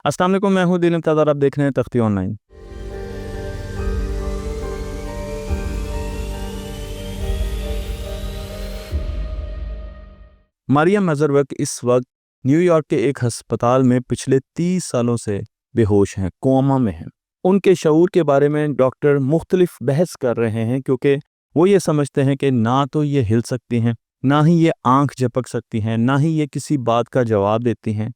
अस्सलाम वालेकुम, मैं हूँ दिल इम्तियाज़ और आप देख रहे हैं तख्ती ऑनलाइन। मरियम मज़रवक इस वक्त न्यूयॉर्क के एक अस्पताल में पिछले 30 सालों से बेहोश हैं, कोमा में हैं। उनके शऊर के बारे में डॉक्टर मुख्तलिफ बहस कर रहे हैं क्योंकि वो ये समझते हैं कि ना तो ये हिल सकती हैं, ना ही ये आंख झपक सकती हैं, ना ही ये किसी बात का जवाब देती हैं।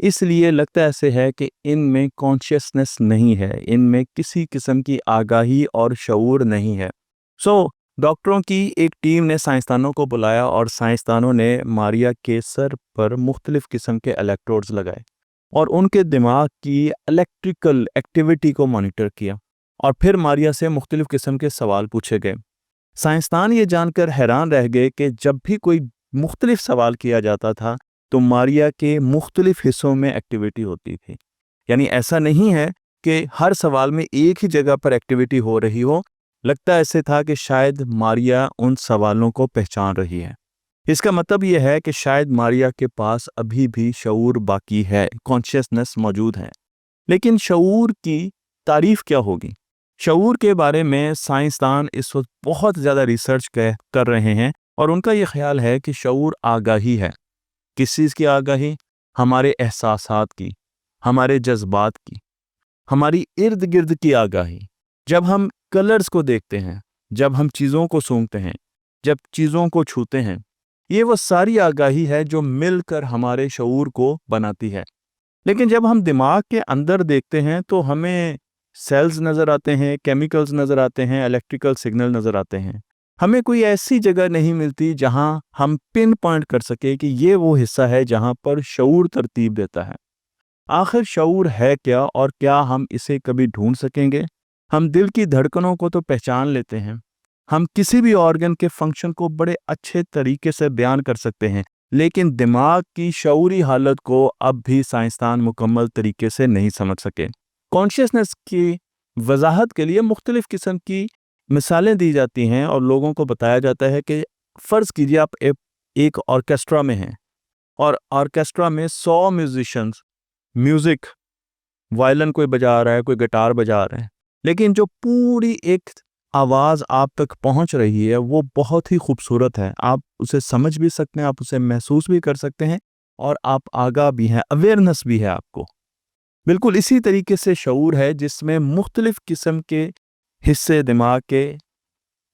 इसलिए लगता ऐसे है कि इनमें कॉन्शियसनेस नहीं है, इनमें किसी किस्म की आगाही और शऊर नहीं है। डॉक्टरों की एक टीम ने साइंसदानों को बुलाया और साइंसदानों ने मारिया के सर पर मुख्तलिफ किस्म के इलेक्ट्रोड्स लगाए और उनके दिमाग की इलेक्ट्रिकल एक्टिविटी को मॉनिटर किया। और फिर मारिया से मुख्तलिफ किस्म के सवाल पूछे गए। साइंसदान ये जानकर हैरान रह गए कि जब भी कोई मुख्तलिफ सवाल किया जाता था तो मारिया के मुख्तलिफ हिस्सों में एक्टिविटी होती थी। यानी ऐसा नहीं है कि हर सवाल में एक ही जगह पर एक्टिविटी हो रही हो। लगता ऐसे था कि शायद मारिया उन सवालों को पहचान रही है। इसका मतलब यह है कि शायद मारिया के पास अभी भी शऊर बाकी है, कॉन्शियसनेस मौजूद है। लेकिन शऊर की तारीफ क्या होगी? शऊर के बारे में साइंसदान इस वक्त बहुत ज़्यादा रिसर्च कर रहे हैं और उनका ये ख्याल है कि शऊर आगाही है। किस चीज़ की आगाही? हमारे एहसासात की, हमारे जज्बात की, हमारी इर्द गिर्द की आगाही। जब हम कलर्स को देखते हैं, जब हम चीज़ों को सूंघते हैं, जब चीज़ों को छूते हैं, ये वो सारी आगाही है जो मिलकर हमारे शऊर को बनाती है। लेकिन जब हम दिमाग के अंदर देखते हैं तो हमें सेल्स नज़र आते हैं, केमिकल्स नज़र आते हैं, इलेक्ट्रिकल सिग्नल नज़र आते हैं। हमें कोई ऐसी जगह नहीं मिलती जहां हम पिन पॉइंट कर सके कि ये वो हिस्सा है जहां पर शऊर तरतीब देता है। आखिर शऊर है क्या और क्या हम इसे कभी ढूंढ सकेंगे? हम दिल की धड़कनों को तो पहचान लेते हैं, हम किसी भी ऑर्गन के फंक्शन को बड़े अच्छे तरीके से बयान कर सकते हैं, लेकिन दिमाग की शऊरी हालत को अब भी साइंसदान मुकम्मल तरीके से नहीं समझ सके। कॉन्शियसनेस की वजाहत के लिए मुख्तलिफ किस्म की मिसालें दी जाती हैं और लोगों को बताया जाता है कि फ़र्ज़ कीजिए आप एक ऑर्केस्ट्रा में हैं और ऑर्केस्ट्रा में 100 म्यूजिशियंस म्यूज़िक वायलिन कोई बजा रहा है, कोई गिटार बजा रहे हैं, लेकिन जो पूरी एक आवाज़ आप तक पहुंच रही है वो बहुत ही खूबसूरत है। आप उसे समझ भी सकते हैं, आप उसे महसूस भी कर सकते हैं और आप आगाह भी हैं, अवेयरनेस भी है आपको। बिल्कुल इसी तरीके से शऊर है जिसमें मुख्तलिफ किस्म के हिस्से दिमाग के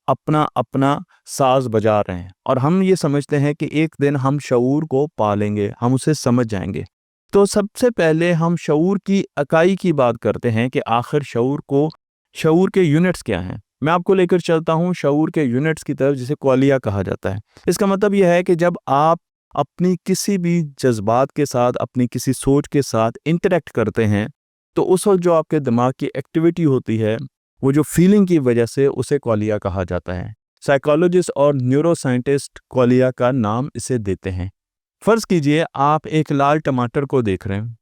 अपना अपना साज बजा रहे हैं और हम ये समझते हैं कि एक दिन हम शऊर को पा लेंगे, हम उसे समझ जाएंगे। तो सबसे पहले हम शऊर की इकाई की बात करते हैं कि आखिर शऊर के यूनिट्स क्या हैं। मैं आपको लेकर चलता हूँ शऊर के यूनिट्स की तरफ, जिसे क्वालिया कहा जाता है। इसका मतलब यह है कि जब आप अपनी किसी भी जज्बात के साथ, अपनी किसी सोच के साथ इंटरेक्ट करते हैं तो उस वक्त जो आपके दिमाग की एक्टिविटी होती है, वो जो फीलिंग की वजह से, उसे क्वालिया कहा जाता है। साइकोलॉजिस्ट और न्यूरोसाइंटिस्ट क्वालिया का नाम इसे देते हैं। फ़र्ज़ कीजिए आप एक लाल टमाटर को देख रहे हैं।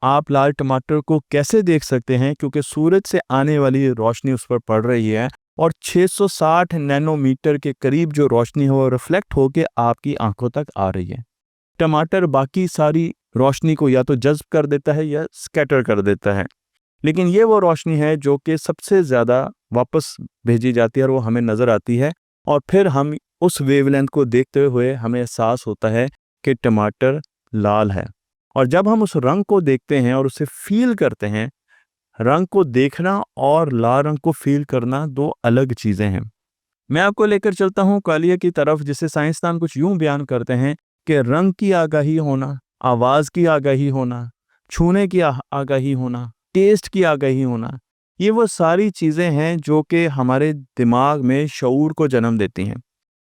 आप लाल टमाटर को कैसे देख सकते हैं? क्योंकि सूरज से आने वाली रोशनी उस पर पड़ रही है और 660 नैनोमीटर के करीब जो रोशनी है वो रिफ्लेक्ट होकर आपकी आंखों तक आ रही है। टमाटर बाकी सारी रोशनी को या तो जज्ब कर देता है या स्कैटर कर देता है, लेकिन ये वो रोशनी है जो कि सबसे ज़्यादा वापस भेजी जाती है और वो हमें नज़र आती है और फिर हम उस वेवलेंथ को देखते हुए हमें एहसास होता है कि टमाटर लाल है। और जब हम उस रंग को देखते हैं और उसे फील करते हैं, रंग को देखना और लाल रंग को फील करना दो अलग चीज़ें हैं। मैं आपको लेकर चलता हूँ क्वालिया की तरफ, जिसे साइंसदान कुछ यूं बयान करते हैं कि रंग की आगाही होना, आवाज़ की आगाही होना, छूने की आगाही होना, टेस्ट की आगाही होना, ये वो सारी चीज़ें हैं जो कि हमारे दिमाग में शऊर को जन्म देती हैं।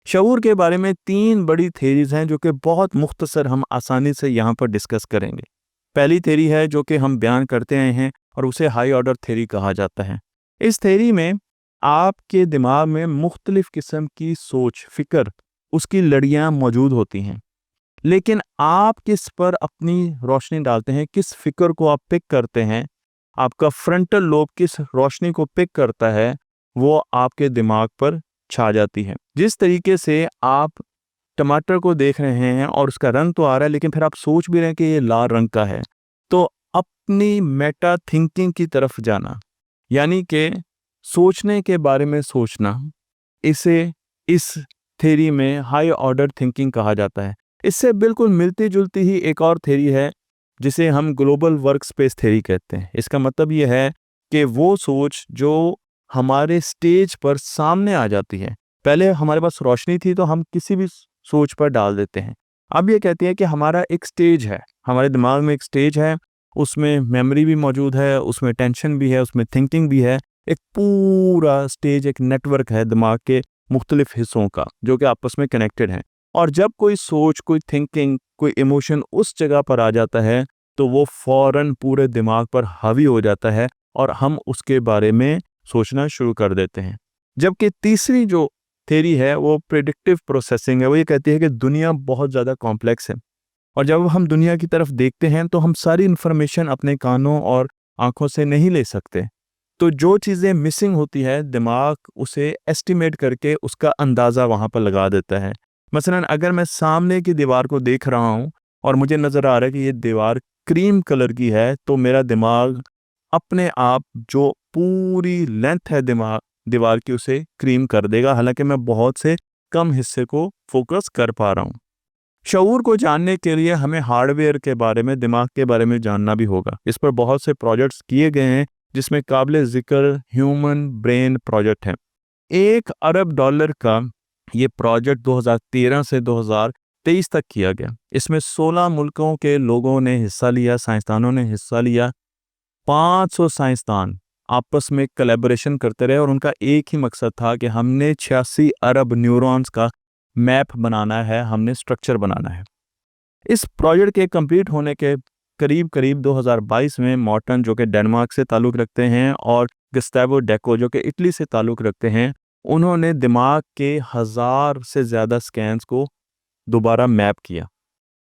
शऊर के बारे में 3 बड़ी थेरीज़ हैं जो कि बहुत मुख्तसर हम आसानी से यहाँ पर डिस्कस करेंगे। पहली थेरी है जो कि हम बयान करते आए हैं और उसे हाई ऑर्डर थेरी कहा जाता है। इस थेरी में आपके दिमाग में मुख्तलिफ किस्म की सोच, फ़िक्र, उसकी लड़ियाँ मौजूद होती हैं। लेकिन आप किस पर अपनी रोशनी डालते हैं, किस फ़िक्र को आप पिक करते हैं, आपका फ्रंटल लोब किस रोशनी को पिक करता है, वो आपके दिमाग पर छा जाती है। जिस तरीके से आप टमाटर को देख रहे हैं और उसका रंग तो आ रहा है, लेकिन फिर आप सोच भी रहे हैं कि ये लाल रंग का है, तो अपनी मेटा थिंकिंग की तरफ जाना, यानी कि सोचने के बारे में सोचना। इसे इस थ्योरी में हाई ऑर्डर थिंकिंग कहा जाता है। इससे बिल्कुल मिलती जुलती ही एक और थ्योरी है जिसे हम ग्लोबल वर्क स्पेस थ्योरी कहते हैं। इसका मतलब ये है कि वो सोच जो हमारे स्टेज पर सामने आ जाती है। पहले हमारे पास रोशनी थी तो हम किसी भी सोच पर डाल देते हैं। अब ये कहती है कि हमारा एक स्टेज है, हमारे दिमाग में एक स्टेज है, उसमें मेमोरी भी मौजूद है, उसमें टेंशन भी है, उसमें थिंकिंग भी है। एक पूरा स्टेज, एक नेटवर्क है दिमाग के मुख्तलिफ हिस्सों का जो कि आपस में कनेक्टेड हैं। और जब कोई सोच, कोई थिंकिंग, कोई इमोशन उस जगह पर आ जाता है तो वो फौरन पूरे दिमाग पर हावी हो जाता है और हम उसके बारे में सोचना शुरू कर देते हैं। जबकि तीसरी जो थ्योरी है वो प्रेडिक्टिव प्रोसेसिंग है। वो ये कहती है कि दुनिया बहुत ज़्यादा कॉम्प्लेक्स है और जब हम दुनिया की तरफ देखते हैं तो हम सारी इन्फॉर्मेशन अपने कानों और आंखों से नहीं ले सकते। तो जो चीज़ें मिसिंग होती है दिमाग उसे एस्टिमेट करके उसका अंदाज़ा वहाँ पर लगा देता है। मसलन अगर मैं सामने की दीवार को देख रहा हूँ और मुझे नज़र आ रहा है कि ये दीवार क्रीम कलर की है, तो मेरा दिमाग अपने आप जो पूरी लेंथ है दीवार की उसे क्रीम कर देगा, हालांकि मैं बहुत से कम हिस्से को फोकस कर पा रहा हूँ। शऊर को जानने के लिए हमें हार्डवेयर के बारे में, दिमाग के बारे में जानना भी होगा। इस पर बहुत से प्रोजेक्ट्स किए गए हैं जिसमें काबिल ज़िक्र ह्यूमन ब्रेन प्रोजेक्ट है। $1 अरब का ये प्रोजेक्ट 2013 से 2023 तक किया गया। इसमें 16 मुल्कों के लोगों ने हिस्सा लिया, साइंसदानों ने हिस्सा लिया। 500 साइंसदान आपस में कोलैबोरेशन करते रहे और उनका एक ही मकसद था कि हमने 86 अरब न्यूरॉन्स का मैप बनाना है, हमने स्ट्रक्चर बनाना है। इस प्रोजेक्ट के कंप्लीट होने के करीब करीब 2022 में मॉर्टन जो कि डेनमार्क से ताल्लुक़ रखते हैं और गुस्तावो डेको जो कि इटली से ताल्लुक़ रखते हैं, उन्होंने दिमाग के 1000 से ज़्यादा स्कैन्स को दोबारा मैप किया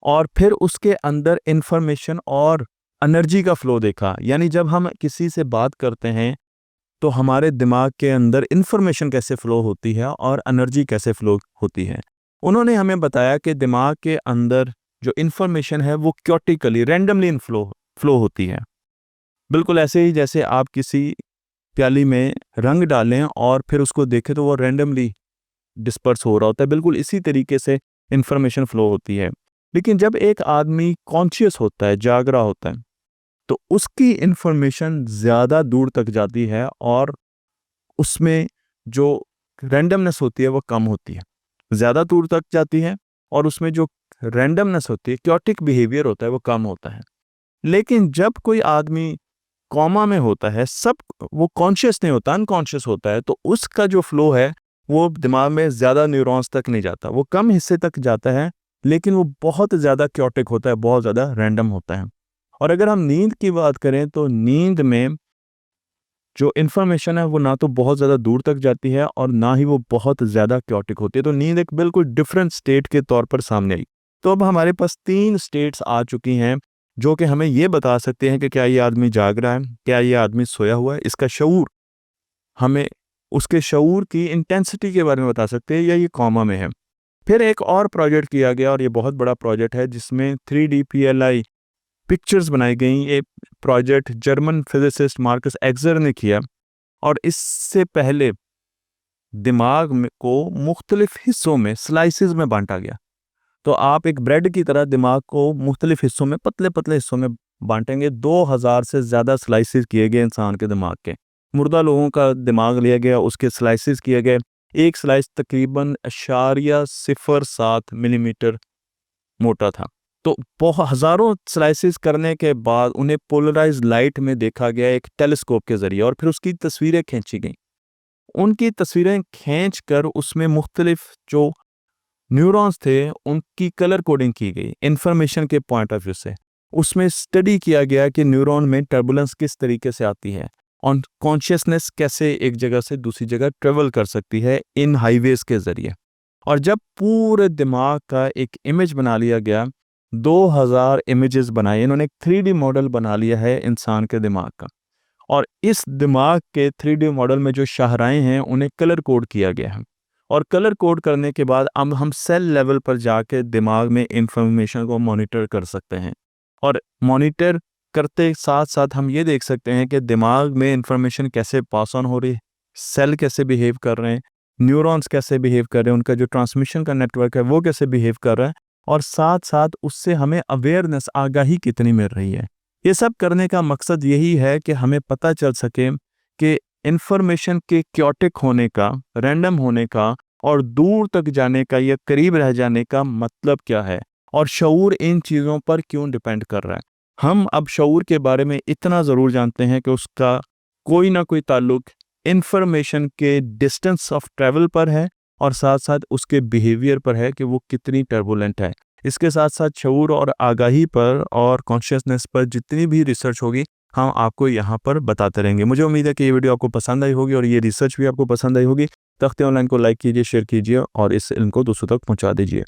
और फिर उसके अंदर इंफॉर्मेशन और एनर्जी का फ़्लो देखा। यानी जब हम किसी से बात करते हैं तो हमारे दिमाग के अंदर इंफॉर्मेशन कैसे फ़्लो होती है और एनर्जी कैसे फ़्लो होती है। उन्होंने हमें बताया कि दिमाग के अंदर जो इंफॉर्मेशन है वो क्योटिकली, रैंडमली फ़्लो होती है। बिल्कुल ऐसे ही जैसे आप किसी प्याली में रंग डालें और फिर उसको देखें तो वो रैंडमली डिस्पर्स हो रहा होता है, बिल्कुल इसी तरीके से इंफॉर्मेशन फ़्लो होती है। लेकिन जब एक आदमी कॉन्शियस होता है, जाग रहा होता है, तो उसकी इंफॉर्मेशन ज़्यादा दूर तक जाती है और उसमें जो रैंडमनेस होती है वो कम होती है, ज़्यादा दूर तक जाती है और उसमें जो रैंडमनेस होती है, क्योटिक बिहेवियर होता है, वो कम होता है। लेकिन जब कोई आदमी कोमा में होता है, सब वो कॉन्शियस नहीं होता, अनकॉन्शियस होता है, तो उसका जो फ्लो है वो दिमाग में ज़्यादा न्यूरॉन्स तक नहीं जाता, वो कम हिस्से तक जाता है, लेकिन वो बहुत ज़्यादा क्योटिक होता है, बहुत ज़्यादा रैंडम होता है। और अगर हम नींद की बात करें तो नींद में जो इन्फॉर्मेशन है वो ना तो बहुत ज़्यादा दूर तक जाती है और ना ही वो बहुत ज़्यादा क्योटिक होती है। तो नींद एक बिल्कुल डिफरेंट स्टेट के तौर पर सामने आई। तो अब हमारे पास 3 स्टेट्स आ चुकी हैं जो कि हमें ये बता सकते हैं कि क्या ये आदमी जाग रहा है, क्या ये आदमी सोया हुआ है। इसका शऊर हमें उसके शऊर की इंटेंसिटी के बारे में बता सकते हैं या ये कोमा में है। फिर एक और प्रोजेक्ट किया गया और ये बहुत बड़ा प्रोजेक्ट है जिसमें 3D PLI पिक्चर्स बनाई गई। ये प्रोजेक्ट जर्मन फिजिसिस्ट मार्कस एक्सर ने किया और इससे पहले दिमाग को मुख्तलिफ हिस्सों में, स्लाइसेस में बांटा गया। तो आप एक ब्रेड की तरह दिमाग को मुख्तलिफ हिस्सों में, पतले पतले हिस्सों में बांटेंगे। 2000 से ज़्यादा स्लाइसेस किए गए इंसान के दिमाग के। मुर्दा लोगों का दिमाग लिया गया, उसके स्लाइसेस किए गए। एक स्लाइस तकरीबन 0.07 मिलीमीटर मोटा था। तो बहुत हज़ारों स्लाइसेस करने के बाद उन्हें पोलराइज्ड लाइट में देखा गया एक टेलीस्कोप के ज़रिए और फिर उसकी तस्वीरें खींची गईं। उनकी तस्वीरें खींचकर उसमें मुख्तलिफ जो न्यूरॉन्स थे उनकी कलर कोडिंग की गई इंफॉर्मेशन के पॉइंट ऑफ व्यू से। उसमें स्टडी किया गया कि न्यूरॉन में टर्बुलेंस किस तरीके से आती है और कॉन्शियसनेस कैसे एक जगह से दूसरी जगह ट्रेवल कर सकती है इन हाईवेज के ज़रिए। और जब पूरे दिमाग का एक इमेज बना लिया गया, 2000 इमेजेस बनाए, इन्होंने एक 3D मॉडल बना लिया है इंसान के दिमाग का। और इस दिमाग के 3D मॉडल में जो शाहराएं हैं उन्हें कलर कोड किया गया है और कलर कोड करने के बाद अब हम सेल लेवल पर जाके दिमाग में इंफॉर्मेशन को मॉनिटर कर सकते हैं और मॉनिटर करते साथ साथ हम ये देख सकते हैं कि दिमाग में इंफॉर्मेशन कैसे पास ऑन हो रही है, सेल कैसे बिहेव कर रहे हैं, न्यूरॉन्स कैसे बिहेव कर रहे हैं, उनका जो ट्रांसमिशन का नेटवर्क है वो कैसे बिहेव कर रहा है, और साथ साथ उससे हमें अवेयरनेस, आगाही कितनी मिल रही है। ये सब करने का मकसद यही है कि हमें पता चल सके कि इंफॉर्मेशन के क्योटिक होने का, रैंडम होने का और दूर तक जाने का या करीब रह जाने का मतलब क्या है, और शऊर इन चीज़ों पर क्यों डिपेंड कर रहा है। हम अब शऊर के बारे में इतना ज़रूर जानते हैं कि उसका कोई ना कोई ताल्लुक इंफॉर्मेशन के डिस्टेंस ऑफ ट्रैवल पर है और साथ साथ उसके बिहेवियर पर है कि वो कितनी टर्बुलेंट है। इसके साथ साथ शऊर और आगाही पर और कॉन्शियसनेस पर जितनी भी रिसर्च होगी हम आपको यहाँ पर बताते रहेंगे। मुझे उम्मीद है कि ये वीडियो आपको पसंद आई होगी और ये रिसर्च भी आपको पसंद आई होगी। तख्ते ऑनलाइन को लाइक कीजिए, शेयर कीजिए और इस इल्म को दूसरों तक पहुँचा दीजिए।